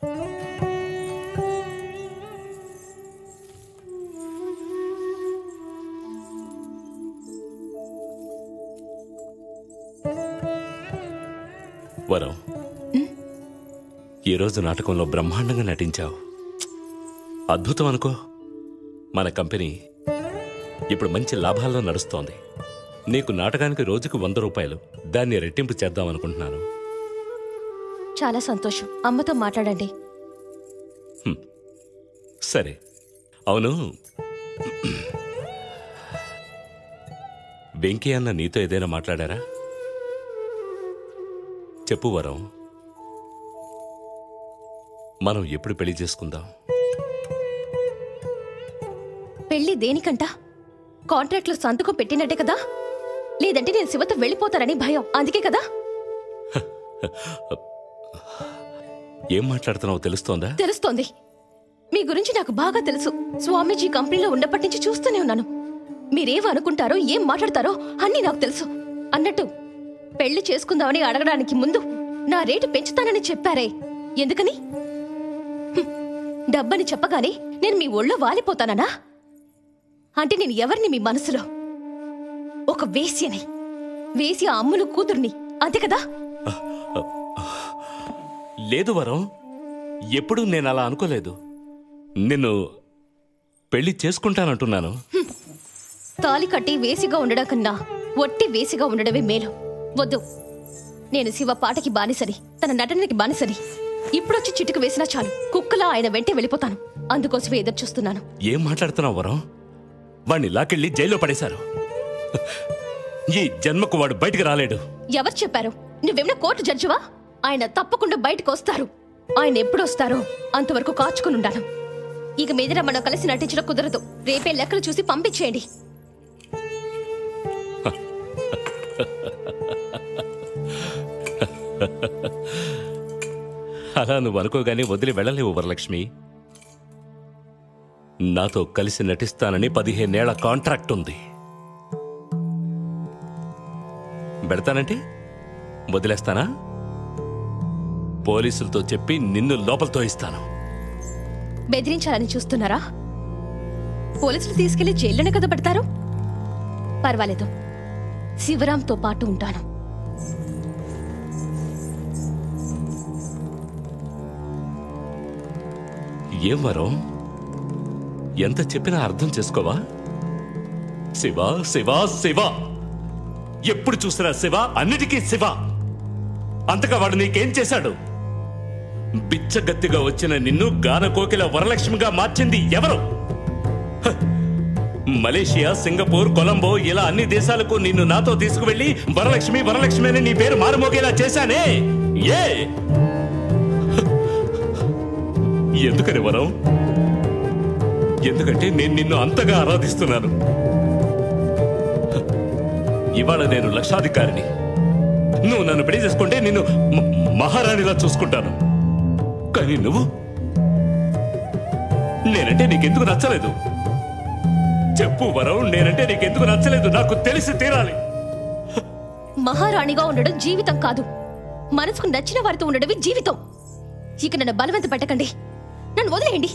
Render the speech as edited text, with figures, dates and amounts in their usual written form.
వరం, ఈరోజు నాటకంలో బ్రహ్మాండంగా నటించావు. అద్భుతం అనుకో. మన కంపెనీ ఇప్పుడు మంచి లాభాల్లో నడుస్తోంది. నీకు నాటకానికి రోజుకు 100 రూపాయలు, దాన్ని రెట్టింపు చేద్దామనుకుంటున్నాను. చాలా సంతోషం. అమ్మతో మాట్లాడండి. సరే. అవును, వెంకీ అన్న నీతో ఏదైనా మాట్లాడారా? చెప్పు వరం, మనం ఎప్పుడు పెళ్లి చేసుకుందాం? పెళ్లి దేనికంట? కాంట్రాక్ట్లో సంతకం పెట్టినట్టే కదా? లేదంటే నేను శివతో వెళ్ళిపోతానని భయం, అందుకే కదా? ఏం మాట్లాడుతున్నావో తెలుస్తోందా? తెలుస్తోంది. మీ గురించి నాకు బాగా తెలుసు. స్వామీజీ కంపెనీలో ఉన్నప్పటి నుంచి చూస్తూనే ఉన్నాను. మీరేం అనుకుంటారో, ఏం మాట్లాడతారో అన్నీ నాకు తెలుసు. అన్నట్టు పెళ్లి చేసుకుందామని అడగడానికి ముందు నా రేటు పెంచుతానని చెప్పారే, ఎందుకని? డబ్బని చెప్పగానే నేను మీ ఒళ్ళో వాలిపోతానా? అంటే నేను ఎవరిని మీ మనసులో? ఒక వేశ్యని, వేశ్య అమ్ములు కూతుర్ని, అంతే కదా? లేదు వరం, ఎప్పుడూ నేను అలా అనుకోలేదు. నిన్ను పెళ్లి చేసుకుంటానంటున్నాను. తాలి కట్టి వేసిగా ఉండడం కన్నా ఒట్టి వేసిగా ఉండడమే మేలు. వద్దు, నేను శివ పాటకి బానిసని, తన నటనకి బానిసని. ఇప్పుడొచ్చి చిటుకు వేసినా చాలు, కుక్కలా ఆయన వెంటే వెళ్ళిపోతాను. అందుకోసమే ఎదురు చూస్తున్నాను. ఏం మాట్లాడుతున్నావు వరం? వాణ్ణి లాకెళ్ళి జైల్లో పడేశారు. ఈ జన్మకు వాడు బయటికి రాలేడు. ఎవరు చెప్పారు? నువ్వేమైనా కోర్టు జడ్జివా? ఆయన తప్పకుండా బయటకు వస్తారు. ఆయన ఎప్పుడొస్తారో అంతవరకు కాచుకునుండాను. ఇక మీదట మనం కలిసి నటించడం కుదరదు. రేపే లెక్కలు చూసి పంపించేయండి. అలా నువ్వు అనుకోగానే వదిలి వెళ్ళలేవు వరలక్ష్మి. నాతో కలిసి నటిస్తానని 15 ఏళ్ల కాంట్రాక్ట్ ఉంది. పెడతానంటే వదిలేస్తానా? పోలీసులతో చెప్పి నిన్ను లోపలతో ఇస్తాను. బెదిరించాలని చూస్తున్నారా? పోలీసులు తీసుకెళ్లి జైల్లోనే కదా పెడతారు. పర్వాలేదు, శివరాంతో పాటు ఉంటాను. ఏం వరం, ఎంత చెప్పినా అర్థం చేసుకోవా? శివ శివ శివ, ఎప్పుడు చూసినా శివ, అన్నిటికీ శివ. అంతగా వాడు నీకేం చేశాడు? బిచ్చగత్తిగా వచ్చిన నిన్ను గానకోకిల వరలక్ష్మిగా మార్చింది ఎవరు? మలేషియా, సింగపూర్, కొలంబో ఇలా అన్ని దేశాలకు నిన్ను నాతో తీసుకువెళ్లి వరలక్ష్మి వరలక్ష్మి అని నీ పేరు మారుమోగేలా చేశానే. ఏ ఎందుకని వరం? ఎందుకంటే నేను నిన్ను అంతగా ఆరాధిస్తున్నాను. ఇవాళ నేను లక్షాధికారిని. నువ్వు నన్ను పెళ్లి చేసుకుంటే నిన్ను మహారాణిలా చూసుకుంటాను. కానీ నువ్వు, నేనంటే నీకెందుకు నచ్చలేదు? చెప్పు వరం, నేనంటే నీకెందుకు నచ్చలేదు? నాకు తెలిసి తీరాలి. మహారాణిగా ఉండడం జీవితం కాదు, మనసుకు నచ్చిన వారితో ఉండడమే జీవితం. ఇక నన్ను బలవంత పెట్టకండి, నన్ను వదిలేయండి.